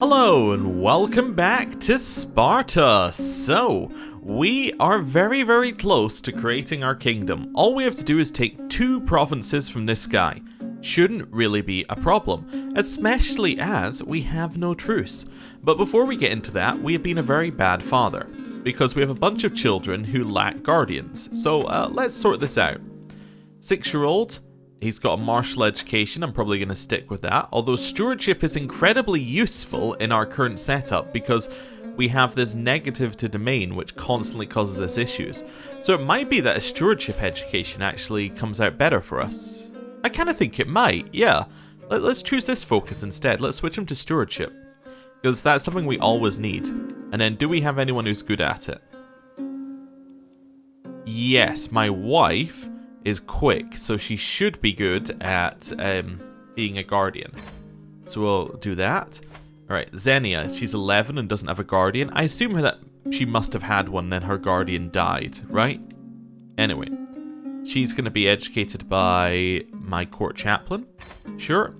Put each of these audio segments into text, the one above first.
Hello and welcome back to Sparta. So, we are very close to creating our kingdom. All we have to do is take 2 provinces from this guy. Shouldn't really be a problem, especially as we have no truce. But before we get into that, we have been a very bad father, because we have a bunch of children who lack guardians. So let's sort this out. 6-year-old. He's got a martial education, I'm probably going to stick with that, although stewardship is incredibly useful in our current setup because we have this negative to domain which constantly causes us issues. So it might be that a stewardship education actually comes out better for us. I kind of think it might, yeah. Let's choose this focus instead, let's switch him to stewardship. Because that's something we always need. And then do we have anyone who's good at it? Yes, my wife is quick, so she should be good at being a guardian. So we'll do that. Alright, Xenia, she's 11 and doesn't have a guardian. I assume that she must have had one, then her guardian died, right? Anyway, she's going to be educated by my court chaplain. Sure.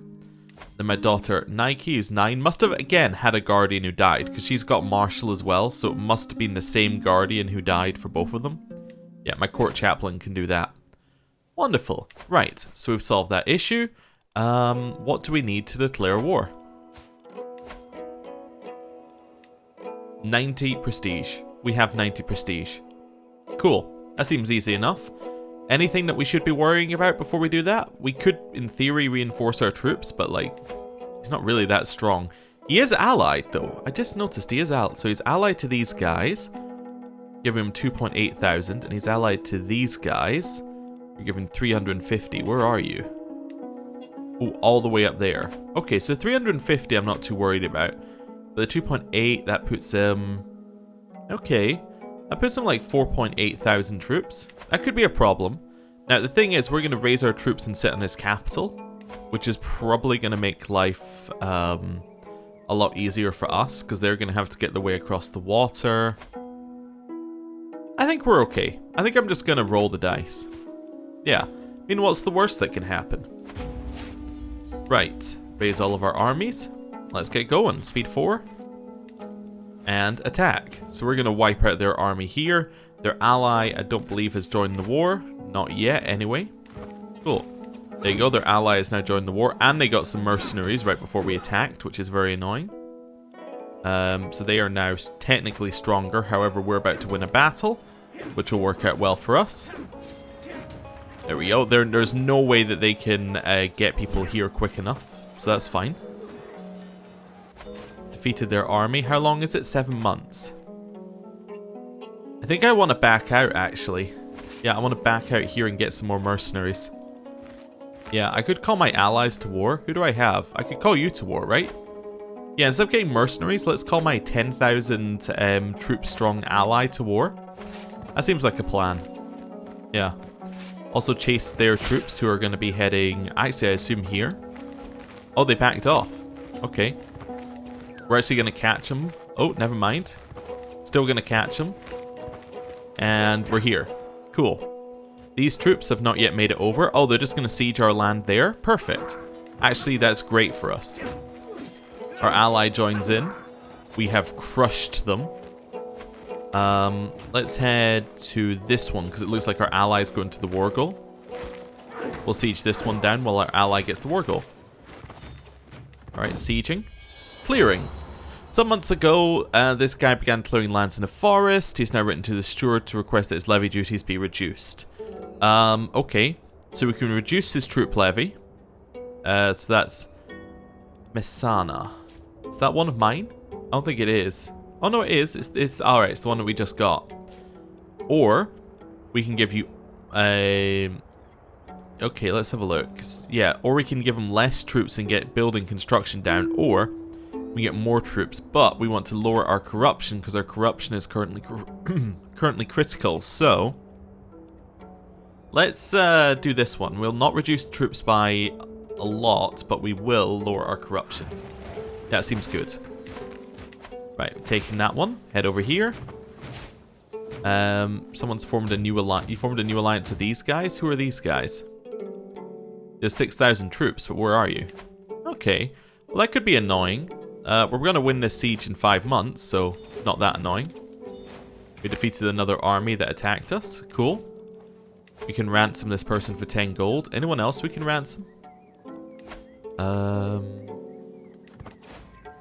Then my daughter Nike, who's 9, must have, again, had a guardian who died, because she's got martial as well, so it must have been the same guardian who died for both of them. Yeah, my court chaplain can do that. Wonderful. Right, so we've solved that issue. What do we need to declare war? 90 prestige. We have 90 prestige. Cool. That seems easy enough. Anything that we should be worrying about before we do that? We could, in theory, reinforce our troops, but, like, he's not really that strong. He is allied, though. I just noticed he is allied. So he's allied to these guys. Give him 2.8 thousand, and he's allied to these guys. You're giving 350. Where are you? Oh, all the way up there. Okay, so 350 I'm not too worried about. But the 2.8, that puts him... Okay. That puts him like 4.8 thousand troops. That could be a problem. Now, the thing is, we're going to raise our troops and sit on his capital, which is probably going to make life a lot easier for us, because they're going to have to get their way across the water. I think we're okay. I think I'm just going to roll the dice. Yeah, I mean, what's the worst that can happen? Right, raise all of our armies. Let's get going. Speed 4. And attack. So we're going to wipe out their army here. Their ally, I don't believe, has joined the war. Not yet, anyway. Cool. There you go, their ally has now joined the war. And they got some mercenaries right before we attacked, which is very annoying. So they are now technically stronger. However, we're about to win a battle, which will work out well for us. There we go. There's no way that they can get people here quick enough, so that's fine. Defeated their army. How long is it? 7 months. I think I want to back out, actually. Yeah, I want to back out here and get some more mercenaries. Yeah, I could call my allies to war. Who do I have? I could call you to war, right? Yeah, instead of getting mercenaries, let's call my 10,000 troop strong ally to war. That seems like a plan. Yeah. Also chase their troops who are going to be heading... Actually, I assume here. Oh, they backed off. Okay. We're actually going to catch them. Oh, never mind. Still going to catch them. And we're here. Cool. These troops have not yet made it over. Oh, they're just going to siege our land there? Perfect. Actually, that's great for us. Our ally joins in. We have crushed them. Let's head to this one, because it looks like our ally is going to the war goal. We'll siege this one down while our ally gets the war goal. Alright, sieging. Clearing. Some months ago, this guy began clearing lands in a forest. He's now written to the steward to request that his levy duties be reduced. Okay. So we can reduce his troop levy. So that's... Messana. Is that one of mine? I don't think it is. Oh, no, it is. It's alright, it's the one that we just got. Or, we can give you a... Okay, let's have a look. Yeah, or we can give them less troops and get building construction down, or we get more troops, but we want to lower our corruption, because our corruption is currently critical, so... Let's do this one. We'll not reduce troops by a lot, but we will lower our corruption. That seems good. Right, taking that one. Head over here. Someone's formed a new alliance. You formed a new alliance with these guys? Who are these guys? There's 6,000 troops, but where are you? Okay. Well, that could be annoying. We're going to win this siege in 5 months, so not that annoying. We defeated another army that attacked us. Cool. We can ransom this person for 10 gold. Anyone else we can ransom?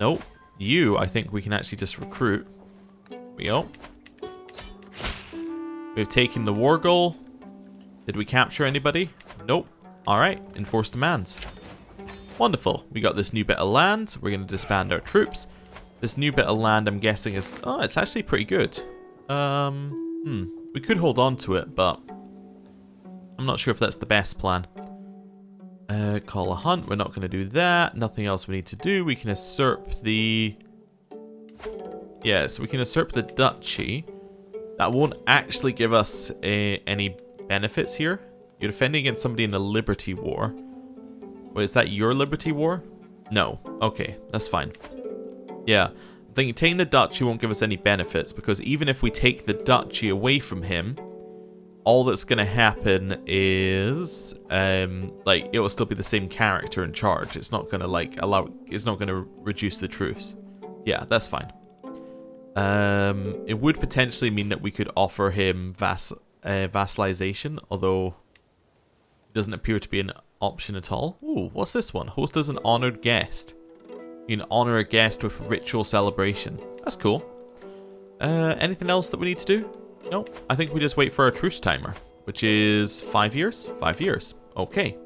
Nope. You, I think we can actually just recruit. There we go. We've taken the war goal. Did we capture anybody? Nope. Alright, enforce demands. Wonderful. We got this new bit of land. We're going to disband our troops. This new bit of land, I'm guessing, is... Oh, it's actually pretty good. We could hold on to it, but... I'm not sure if that's the best plan. Call a hunt. We're not going to do that. Nothing else we need to do. We can usurp the... Yeah, so we can usurp the duchy. That won't actually give us any benefits here. You're defending against somebody in a liberty war. Wait, is that your liberty war? No. Okay, that's fine. Yeah, I'm thinking taking the duchy won't give us any benefits, because even if we take the duchy away from him, all that's going to happen is, like, it will still be the same character in charge. It's not going to, like, it's not going to reduce the truce. Yeah, that's fine. It would potentially mean that we could offer him vassalization, although it doesn't appear to be an option at all. Ooh, what's this one? Host as an honored guest. You can honor a guest with ritual celebration. That's cool. Anything else that we need to do? Nope. I think we just wait for our truce timer, which is 5 years? 5 years. Okay.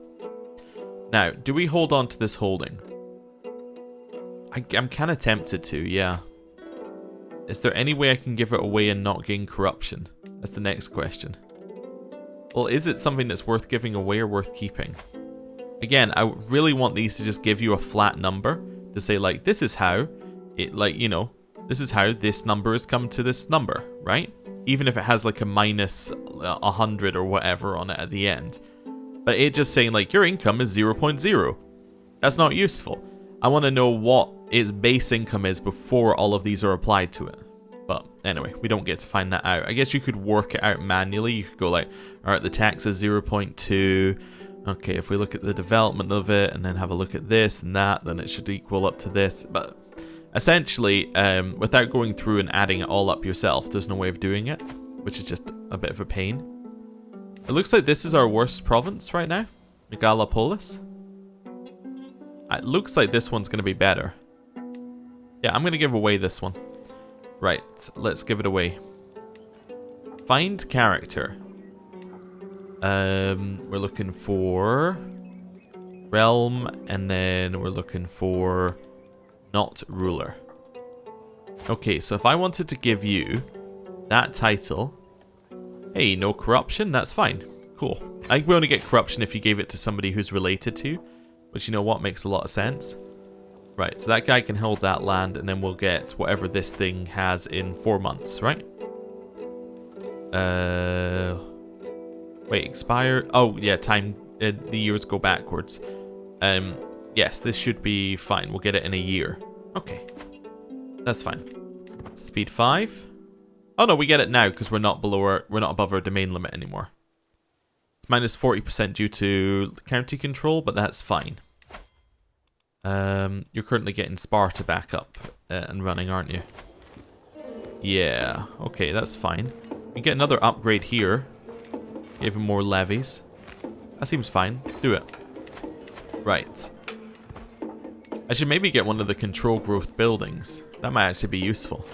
Now, do we hold on to this holding? I'm kind of tempted to, yeah. Is there any way I can give it away and not gain corruption? That's the next question. Well, is it something that's worth giving away or worth keeping? Again, I really want these to just give you a flat number. To say, like, this is how it, like, you know, this is how this number has come to this number, right? Even if it has, like, a minus 100 or whatever on it at the end. But it just saying, like, your income is 0.0. That's not useful. I want to know what its base income is before all of these are applied to it. But anyway, we don't get to find that out. I guess you could work it out manually. You could go like, alright, the tax is 0.2. Okay, if we look at the development of it and then have a look at this and that, then it should equal up to this. But essentially, without going through and adding it all up yourself, there's no way of doing it, which is just a bit of a pain. It looks like this is our worst province right now, Megalopolis. It looks like this one's going to be better. Yeah, I'm going to give away this one. Right, let's give it away. Find character. We're looking for realm, and then we're looking for not ruler. Okay, so if I wanted to give you that title, hey, no corruption, that's fine. Cool. I will only get corruption if you gave it to somebody who's related to you, which, you know what, makes a lot of sense. Right, so that guy can hold that land, and then we'll get whatever this thing has in 4 months, right? Wait, expire... Oh, yeah, time... the years go backwards. Yes, this should be fine. We'll get it in a year. Okay. That's fine. Speed 5. Oh, no, we get it now, because we're not above our domain limit anymore. It's minus 40% due to county control, but that's fine. You're currently getting Sparta back up and running, aren't you? Yeah, okay, that's fine. We get another upgrade here. Even more levies. That seems fine. Do it. Right. I should maybe get one of the control growth buildings. That might actually be useful.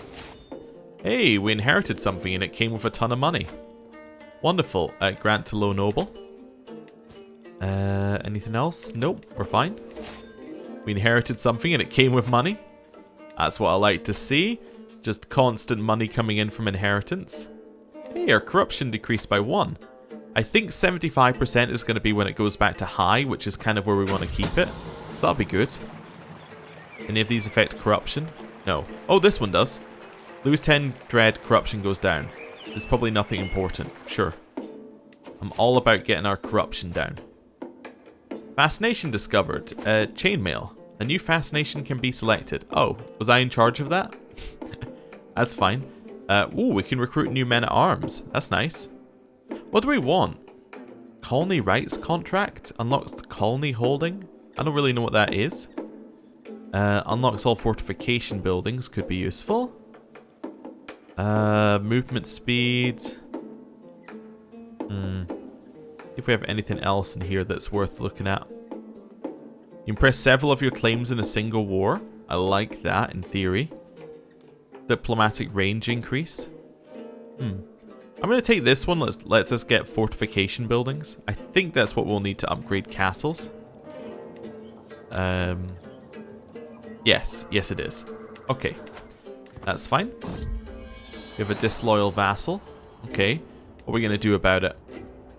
Hey, we inherited something and it came with a ton of money. Wonderful. Grant to low noble. Anything else? Nope, we're fine. We inherited something and it came with money. That's what I like to see. Just constant money coming in from inheritance. Hey, our corruption decreased by 1. I think 75% is going to be when it goes back to high, which is kind of where we want to keep it. So that'll be good. Any of these affect corruption? No. Oh, this one does. Lose 10 dread, corruption goes down. There's probably nothing important. Sure. I'm all about getting our corruption down. Fascination discovered. Chainmail. A new fascination can be selected. Oh, was I in charge of that? That's fine. Ooh, we can recruit new men at arms. That's nice. What do we want? Colony rights contract? Unlocks the colony holding? I don't really know what that is. Unlocks all fortification buildings, could be useful. Movement speed. If we have anything else in here that's worth looking at. You can press several of your claims in a single war. I like that in theory. Diplomatic range increase. I'm going to take this one. Let's us get fortification buildings. I think that's what we'll need to upgrade castles. Yes it is. Okay, that's fine. We have a disloyal vassal. Okay, what are we going to do about it?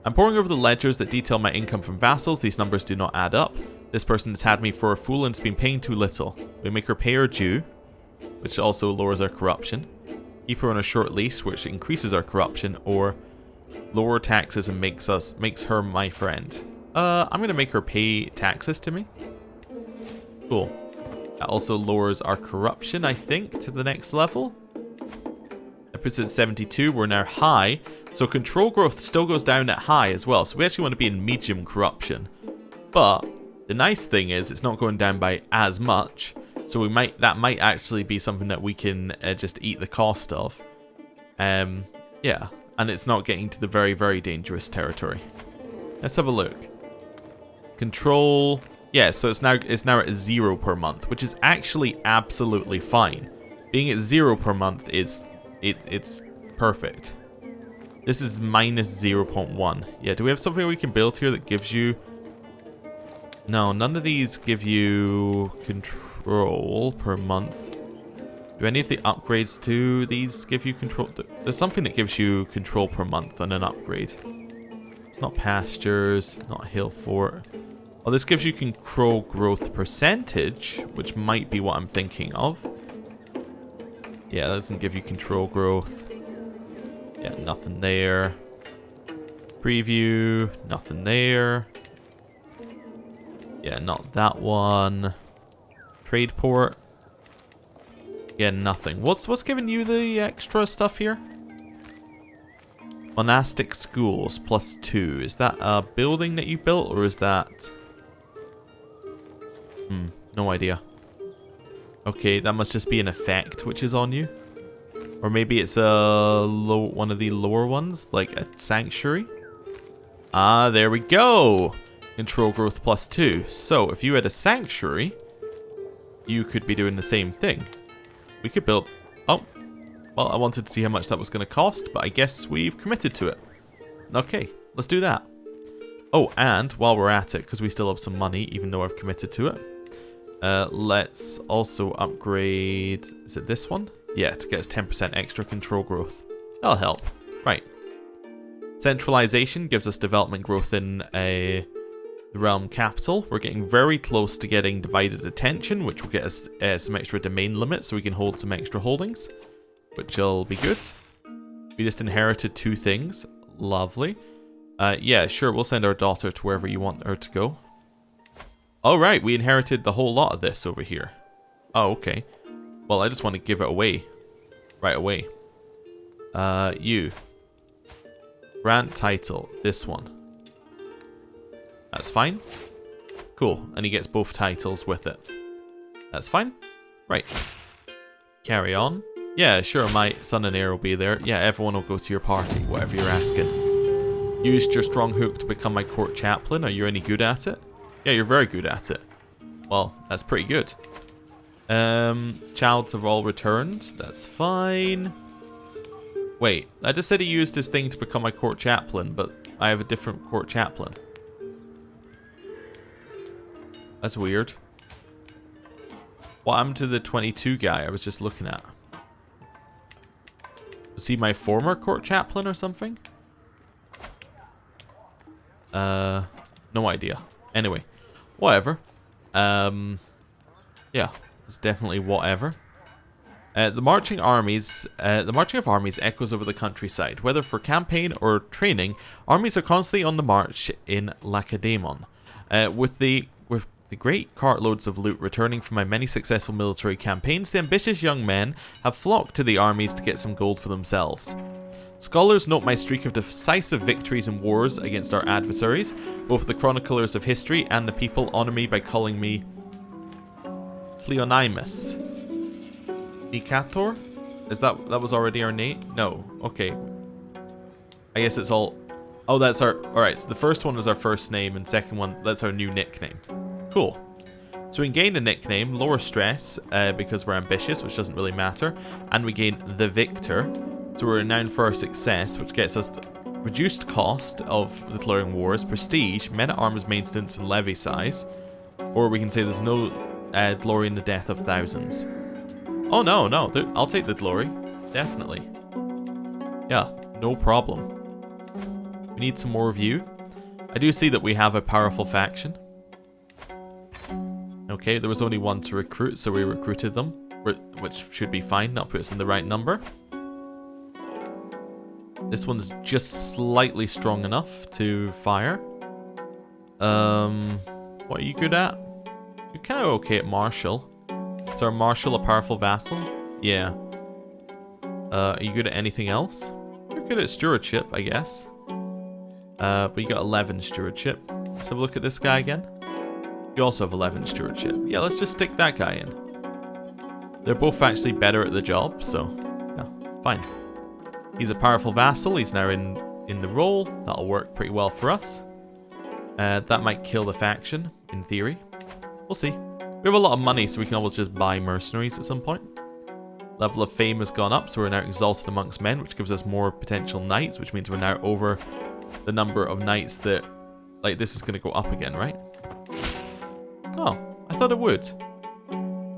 I'm poring over the ledgers that detail my income from vassals. These numbers do not add up. This person has had me for a fool and has been paying too little. We make her pay her due, which also lowers our corruption. Keep her on a short lease, which increases our corruption, or lower taxes and makes her my friend. I'm going to make her pay taxes to me. Cool. That also lowers our corruption, I think, to the next level. That puts it at 72. We're now high. So control growth still goes down at high as well. So we actually want to be in medium corruption. But the nice thing is it's not going down by as much. So that might actually be something that we can just eat the cost of. Yeah. And it's not getting to the very, very dangerous territory. Let's have a look. Control. Yeah, so it's now at 0 per month, which is actually absolutely fine. Being at 0 per month is it's perfect. This is minus 0.1. Yeah, do we have something we can build here that gives you... No, none of these give you control per month. Do any of the upgrades to these give you control? There's something that gives you control per month on an upgrade. It's not pastures, not hill fort. Oh, this gives you control growth percentage, which might be what I'm thinking of. Yeah, that doesn't give you control growth. Yeah, nothing there. Preview, nothing there. Yeah, not that one. Trade port. Yeah, nothing. What's giving you the extra stuff here? Monastic schools +2. Is that a building that you built, or is that... no idea. Okay, that must just be an effect which is on you. Or maybe it's one of the lower ones, like a sanctuary. Ah, there we go. Control growth +2. So, if you had a sanctuary, you could be doing the same thing. We could build... Oh, well, I wanted to see how much that was going to cost, but I guess we've committed to it. Okay, let's do that. Oh, and while we're at it, because we still have some money, even though I've committed to it, let's also upgrade... Is it this one? Yeah, to get us 10% extra control growth. That'll help. Right. Centralization gives us development growth in the realm capital. We're getting very close to getting divided attention, which will get us some extra domain limits, so we can hold some extra holdings, which will be good. We just inherited 2 things. Lovely. Yeah, sure, we'll send our daughter to wherever you want her to go. Oh, right, we inherited the whole lot of this over here. Oh, okay. Well, I just want to give it away. Right away. You. Grant title. This one. That's fine. Cool. And he gets both titles with it. That's fine. Right. Carry on. Yeah, sure, my son and heir will be there. Yeah, everyone will go to your party, whatever you're asking. Used your strong hook to become my court chaplain. Are you any good at it? Yeah, you're very good at it. Well, that's pretty good. Childs have all returned. That's fine. Wait, I just said he used his thing to become my court chaplain, but I have a different court chaplain. That's weird. What happened to the 22 guy I was just looking at? Was he my former court chaplain or something? No idea. Anyway, whatever. Yeah, it's definitely whatever. The marching of armies echoes over the countryside. Whether for campaign or training, armies are constantly on the march in Lacedaemon. With the great cartloads of loot returning from my many successful military campaigns, the ambitious young men have flocked to the armies to get some gold for themselves. Scholars note my streak of decisive victories in wars against our adversaries. Both the chroniclers of history and the people honor me by calling me Cleonymus. Nicator? Is that was already our name? No. Okay. I guess it's all... Oh, that's our... Alright, so the first one was our first name, and second one, that's our new nickname. Cool. So we can gain the nickname, lower stress, because we're ambitious, which doesn't really matter. And we gain the Victor. So we're renowned for our success, which gets us reduced cost of declaring wars, prestige, men-at-arms maintenance, and levy size. Or we can say there's no glory in the death of thousands. Oh, no. I'll take the glory. Definitely. Yeah, no problem. We need some more view. I do see that we have a powerful faction. Okay, there was only one to recruit, so we recruited them, which should be fine. That'll put us in the right number. This one's just slightly strong enough to fire. What are you good at? You're kind of okay at martial. Is our marshal a powerful vassal? Yeah. Are you good at anything else? You're good at stewardship, I guess. But you got 11 stewardship. Let's have a look at this guy again. You also have 11 stewardship. Yeah, let's just stick that guy in. They're both actually better at the job, so yeah, fine. He's a powerful vassal. He's now in the role. That'll work pretty well for us. That might kill the faction, in theory. We'll see. We have a lot of money, so we can always just buy mercenaries at some point. Level of fame has gone up, so we're now exalted amongst men, which gives us more potential knights, which means we're now over the number of knights that... Like, this is going to go up again, right? Oh, I thought it would.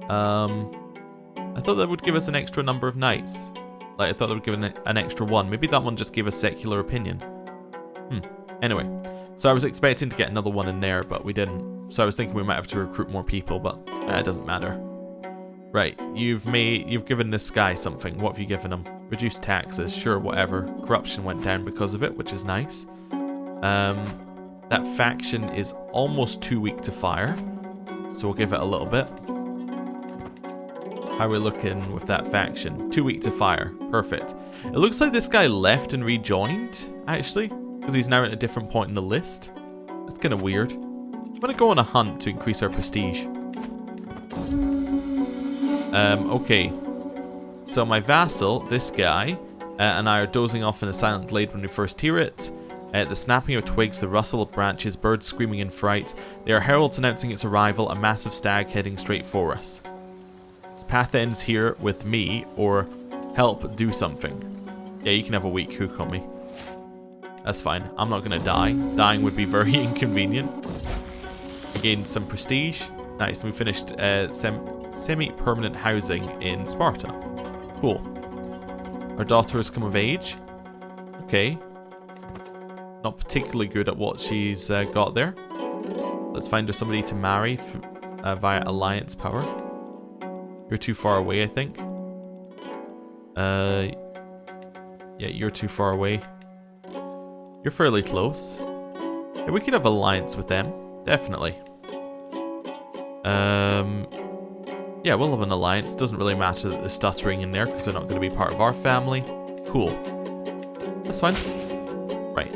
I thought that would give us an extra number of knights. Like, I thought that would give an extra one. Maybe that one just gave us secular opinion. Anyway, so I was expecting to get another one in there, but we didn't. So I was thinking we might have to recruit more people, but it doesn't matter. Right, you've given this guy something. What have you given him? Reduced taxes, sure, whatever. Corruption went down because of it, which is nice. That faction is almost too weak to fire, so we'll give it a little bit. How are we looking with that faction? Too weak to fire. Perfect. It looks like this guy left and rejoined, actually, because he's now at a different point in the list. That's kind of weird. I'm going to go on a hunt to increase our prestige. Okay. So my vassal, this guy, and I are dozing off in a silent glade when we first hear it. The snapping of twigs, the rustle of branches, birds screaming in fright. They are heralds announcing its arrival, a massive stag heading straight for us. Its path ends here with me, or help do something. Yeah, you can have a weak hook on me. That's fine. I'm not going to die. Dying would be very inconvenient. We gained some prestige. Nice. And we finished semi-permanent housing in Sparta. Cool. Our daughter has come of age. Okay. Not particularly good at what she's got there. Let's find her somebody to marry via alliance power. You're too far away, I think. Yeah, you're too far away. You're fairly close. Yeah, we could have alliance with them. Definitely. Yeah, we'll have an alliance. Doesn't really matter that they're stuttering in there because they're not going to be part of our family. Cool. That's fine. Right.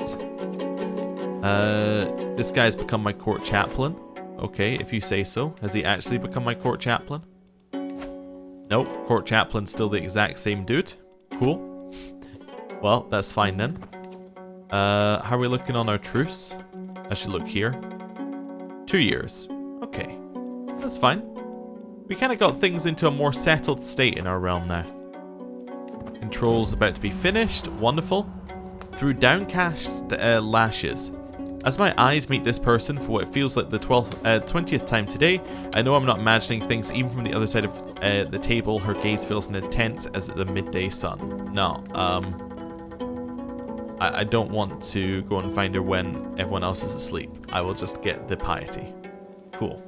This guy's become my court chaplain. Okay, if you say so. Has he actually become my court chaplain? Nope, court chaplain's still the exact same dude. Cool. Well, that's fine then. How are we looking on our truce? I should look here. 2 years. Okay. That's fine. We kind of got things into a more settled state in our realm now. Control's about to be finished. Wonderful. Through downcast lashes. As my eyes meet this person for what feels like the 20th time today, I know I'm not imagining things even from the other side of the table. Her gaze feels as intense as the midday sun. No, I don't want to go and find her when everyone else is asleep. I will just get the piety. Cool.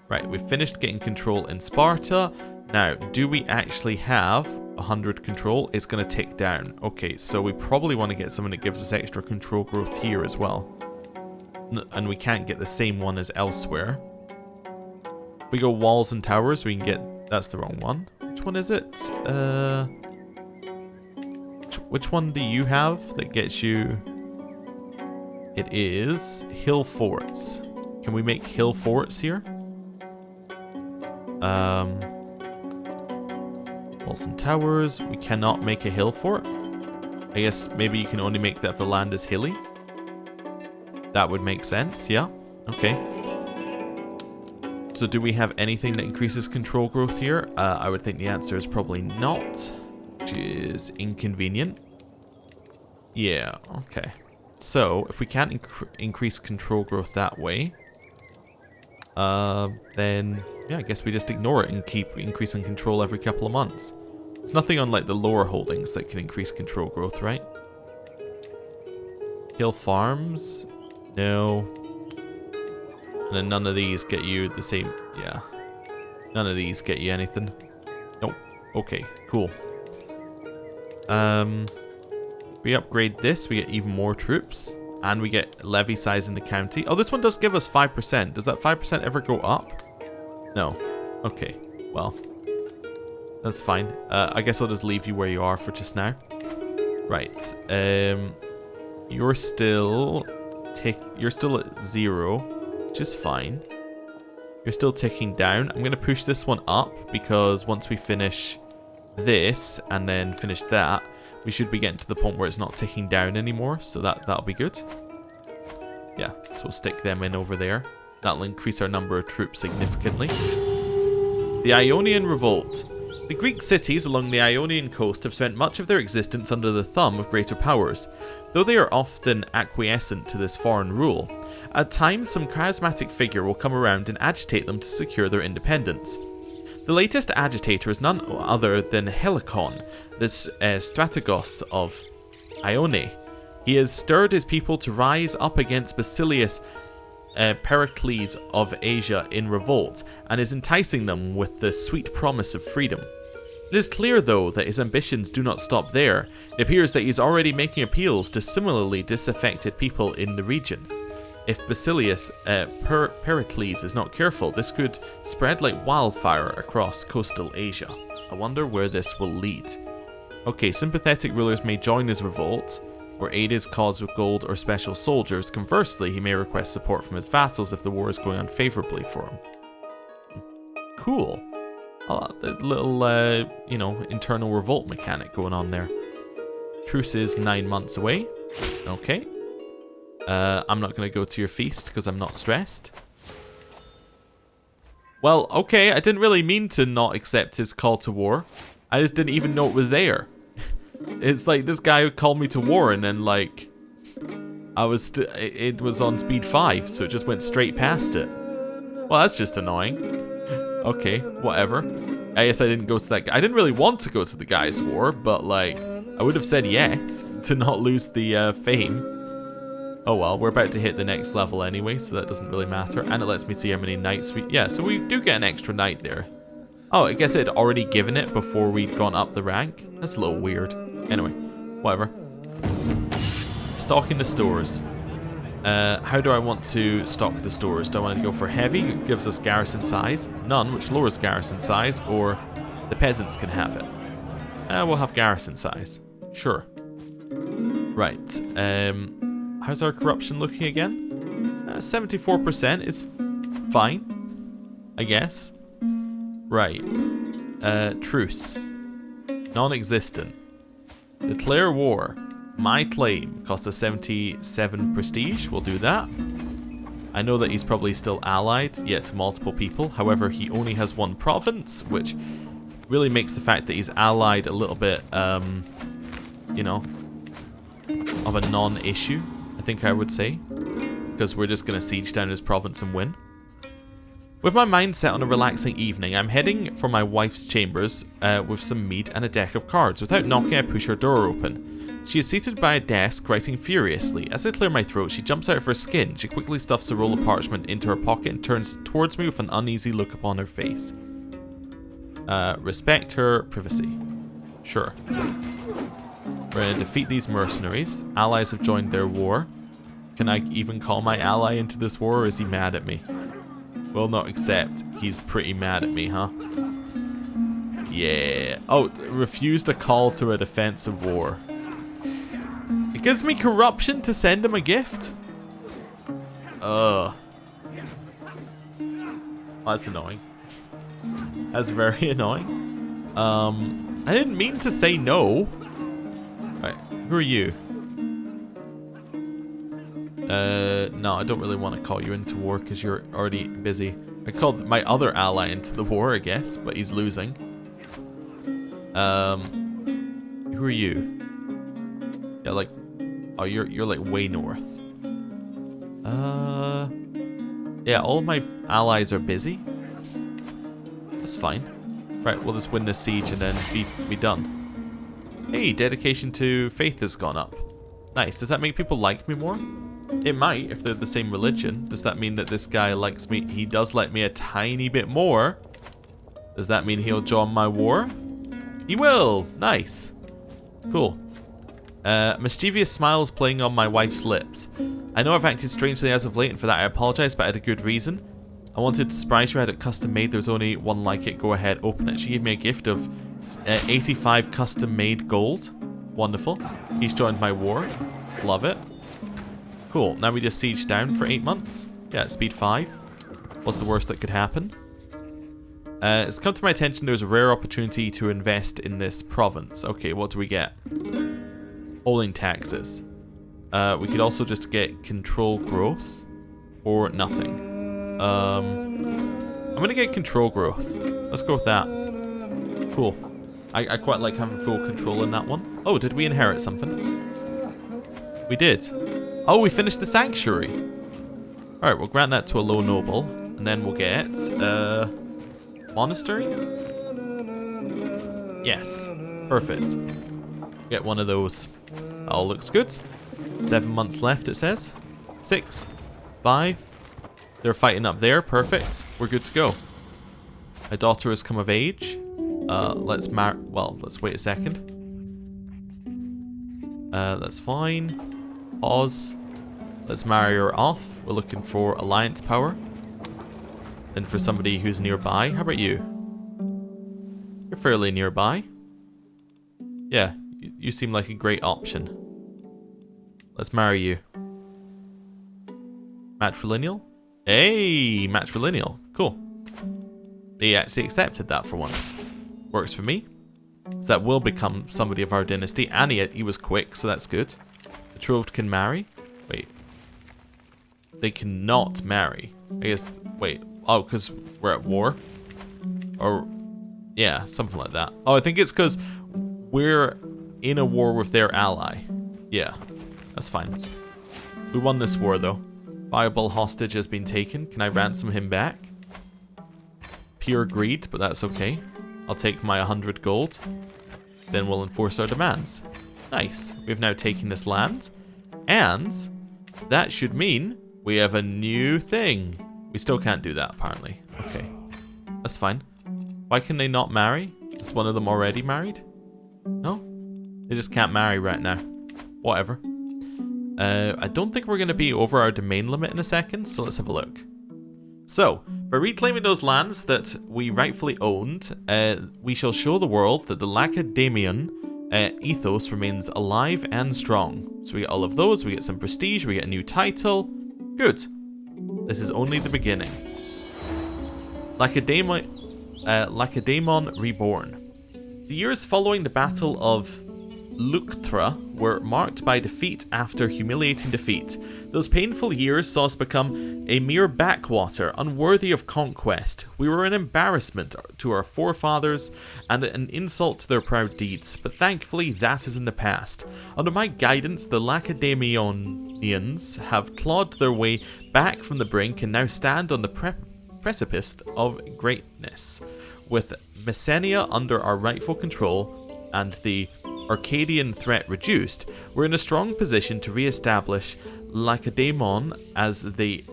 Right, we've finished getting control in Sparta. Now, do we actually have 100 control? It's going to tick down. Okay, so we probably want to get someone that gives us extra control growth here as well. And we can't get the same one as elsewhere. If we go walls and towers, we can get... That's the wrong one. Which one is it? Which one do you have that gets you... It is hill forts. Can we make hill forts here? Walls and towers. We cannot make a hill fort. I guess maybe you can only make that if the land is hilly. That would make sense, yeah. Okay. So do we have anything that increases control growth here? I would think the answer is probably not, which is inconvenient. Yeah, okay. So, if we can't increase control growth that way, then, yeah, I guess we just ignore it and keep increasing control every couple of months. There's nothing on, like, the lower holdings that can increase control growth, right? Hill farms? No. And then none of these get you the same, yeah. None of these get you anything. Nope. Okay, cool. We upgrade this, we get even more troops. And we get levy size in the county. Oh, this one does give us 5%. Does that 5% ever go up? No. Okay, well. That's fine. I guess I'll just leave you where you are for just now. Right. You're still at 0, which is fine. You're still ticking down. I'm going to push this one up because once we finish this and then finish that, we should be getting to the point where it's not ticking down anymore, so that'll be good. Yeah, so we'll stick them in over there. That'll increase our number of troops significantly. The Ionian revolt. The Greek cities along the Ionian coast have spent much of their existence under the thumb of greater powers, though they are often acquiescent to this foreign rule. At times, some charismatic figure will come around and agitate them to secure their independence. The latest agitator is none other than Helicon, this strategos of Ione. He has stirred his people to rise up against Basilius Pericles of Asia in revolt, and is enticing them with the sweet promise of freedom. It is clear, though, that his ambitions do not stop there. It appears that he is already making appeals to similarly disaffected people in the region. If Basilius Pericles is not careful, this could spread like wildfire across coastal Asia. I wonder where this will lead. Okay, sympathetic rulers may join his revolt, or aid his cause with gold or special soldiers. Conversely, he may request support from his vassals if the war is going unfavorably for him. Cool. The little, internal revolt mechanic going on there. Truce is 9 months away. Okay. I'm not going to go to your feast because I'm not stressed. Well, okay, I didn't really mean to not accept his call to war. I just didn't even know it was there. It's like this guy who called me to war and then, like, it was on speed 5, so it just went straight past it. Well, that's just annoying. Okay, whatever. I guess I didn't go to that guy. I didn't really want to go to the guy's war, but, like, I would have said yes to not lose the fame. Oh well, we're about to hit the next level anyway, so that doesn't really matter. And it lets me see how many knights we... Yeah, so we do get an extra knight there. Oh, I guess it had already given it before we'd gone up the rank. That's a little weird. Anyway, whatever. Stocking the stores. How do I want to stock the stores? Do I want to go for heavy, which gives us garrison size? None, which lowers garrison size, or the peasants can have it? We'll have garrison size. Sure. Right. How's our corruption looking again? 74% is fine, I guess. Right. Truce. Non-existent. Declare war. My claim. Cost us 77 prestige. We'll do that. I know that he's probably still allied, yet to multiple people. However, he only has one province, which really makes the fact that he's allied a little bit, of a non-issue, I think I would say. Because we're just going to siege down his province and win. With my mind set on a relaxing evening, I'm heading for my wife's chambers with some mead and a deck of cards. Without knocking, I push her door open. She is seated by a desk, writing furiously. As I clear my throat, she jumps out of her skin. She quickly stuffs a roll of parchment into her pocket and turns towards me with an uneasy look upon her face. Respect her privacy. Sure. We're going to defeat these mercenaries. Allies have joined their war. Can I even call my ally into this war, or is he mad at me? Will not accept. He's pretty mad at me, huh? Yeah. Oh, refused a call to a defensive war. It gives me corruption to send him a gift? Ugh. Oh, that's annoying. That's very annoying. I didn't mean to say no. Right, who are you? No, I don't really want to call you into war because you're already busy. I called my other ally into the war, I guess, but he's losing. Who are you? Yeah, like, oh, you're like way north. Yeah, all of my allies are busy. That's fine. Right, we'll just win this siege and then be done. Hey, dedication to faith has gone up. Nice. Does that make people like me more? It might, if they're the same religion. Does that mean that this guy likes me? He does like me a tiny bit more. Does that mean he'll join my war? He will. Nice. Cool. Mischievous smiles playing on my wife's lips. I know I've acted strangely as of late, and for that I apologize, but I had a good reason. I wanted to surprise you. I had it custom made. There's only one like it. Go ahead, open it. She gave me a gift of 85 custom made gold. Wonderful. He's joined my war. Love it. Cool. Now we just siege down for 8 months. Yeah, speed 5. What's the worst that could happen? It's come to my attention there's a rare opportunity to invest in this province. Okay, what do we get? Holding taxes. We could also just get control growth or nothing. I'm gonna get control growth. Let's go with that. Cool. I quite like having full control in that one. Oh, did we inherit something? We did. Oh, we finished the sanctuary. Alright, we'll grant that to a low noble. And then we'll get monastery? Yes. Perfect. Get one of those. All looks good. 7 months left, it says. 6. 5. They're fighting up there. Perfect. We're good to go. My daughter has come of age. Let's wait a second. That's fine. Pause. Let's marry her off. We're looking for alliance power. And for somebody who's nearby. How about you? You're fairly nearby. Yeah, you seem like a great option. Let's marry you. Matrilineal? Hey, matrilineal. Cool. He actually accepted that for once. Works for me. So that will become somebody of our dynasty. And he was quick, so that's good. Betrothed can marry. Wait. They cannot marry. I guess, wait. Oh, because we're at war? Or, yeah, something like that. Oh, I think it's because we're in a war with their ally. Yeah, that's fine. We won this war, though. Viable hostage has been taken. Can I ransom him back? Pure greed, but that's okay. I'll take my 100 gold. Then we'll enforce our demands. Nice. We've now taken this land. And that should mean we have a new thing. We still can't do that, apparently. Okay. That's fine. Why can they not marry? Is one of them already married? No? They just can't marry right now. Whatever. I don't think we're going to be over our domain limit in a second, so let's have a look. So, by reclaiming those lands that we rightfully owned, we shall show the world that the Lacedaemonian ethos remains alive and strong. So we get all of those, we get some prestige, we get a new title. Good. This is only the beginning. Lacedaemon reborn. The years following the Battle of Leuctra were marked by defeat after humiliating defeat. Those painful years saw us become a mere backwater, unworthy of conquest. We were an embarrassment to our forefathers and an insult to their proud deeds, but thankfully that is in the past. Under my guidance, the Lacedaemonians have clawed their way back from the brink and now stand on the precipice of greatness. With Messenia under our rightful control and the Arcadian threat reduced, we're in a strong position to re-establish Lacedaemon as the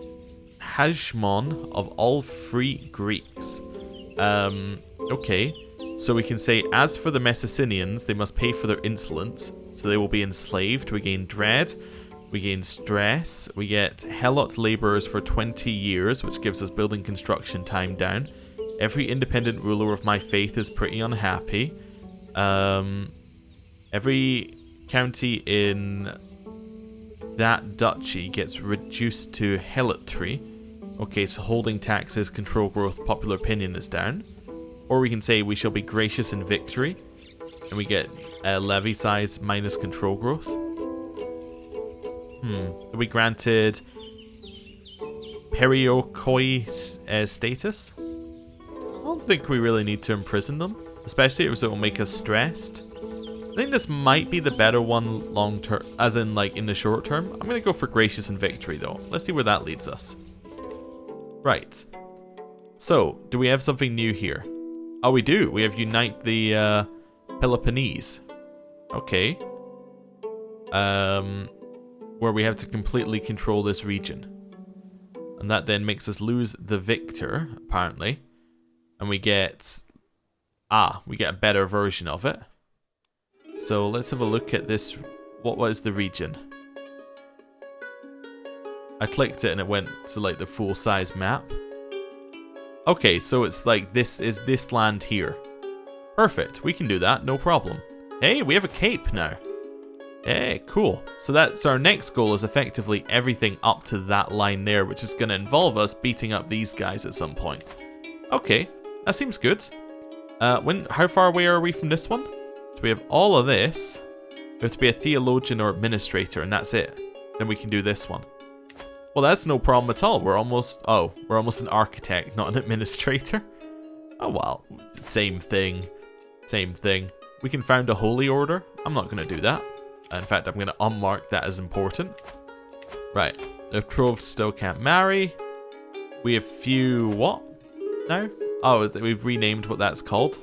hegemon of all free Greeks. Okay, so we can say, as for the Messenians, they must pay for their insolence, so they will be enslaved. We gain dread, we gain stress, we get helot laborers for 20 years, which gives us building construction time down. Every independent ruler of my faith is pretty unhappy. Every county in that duchy gets reduced to helotry. Okay, so holding taxes, control growth, popular opinion is down. Or we can say we shall be gracious in victory. And we get levy size minus control growth. We granted periokoi status. I don't think we really need to imprison them. Especially if it will make us stressed. I think this might be the better one long term, as in like in the short term. I'm going to go for gracious in victory though. Let's see where that leads us. Right. So, do we have something new here? Oh, we do. We have unite the Peloponnese. Okay. Where we have to completely control this region. And that then makes us lose the victor, apparently. And we get... we get a better version of it. So let's have a look at this. What was the region? I clicked it and it went to like the full size map. Okay, so it's like this is this land here. Perfect, we can do that, no problem. Hey, we have a cape now. Hey, cool. So that's our next goal, is effectively everything up to that line there, which is going to involve us beating up these guys at some point. Okay, that seems good. How far away are we from this one? So we have all of this. We have to be a theologian or administrator, and that's it. Then we can do this one. Well, that's no problem at all. We're almost an architect, not an administrator. Oh well, same thing. Same thing. We can found a holy order. I'm not going to do that. In fact, I'm going to unmark that as important. Right. The betrothed still can't marry. We have few what now? Oh, we've renamed what that's called.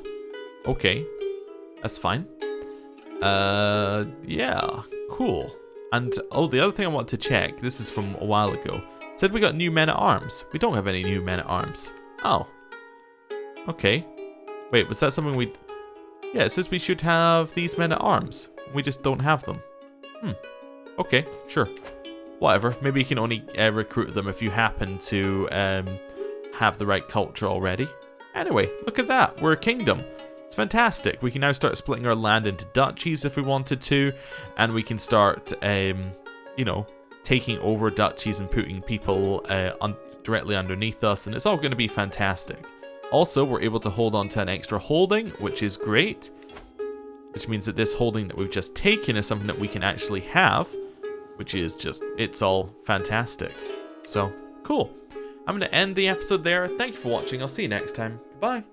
Okay. That's fine. Yeah. Cool. And, oh, the other thing I want to check, this is from a while ago. It said we got new men-at-arms. We don't have any new men-at-arms. Oh. Okay. Wait, was that something we... Yeah, it says we should have these men-at-arms. We just don't have them. Okay, sure. Whatever. Maybe you can only recruit them if you happen to have the right culture already. Anyway, look at that. We're a kingdom. It's fantastic. We can now start splitting our land into duchies if we wanted to. And we can start, you know, taking over duchies and putting people directly underneath us. And it's all going to be fantastic. Also, we're able to hold on to an extra holding, which is great. Which means that this holding that we've just taken is something that we can actually have. Which is just, it's all fantastic. So, cool. I'm going to end the episode there. Thank you for watching. I'll see you next time. Goodbye.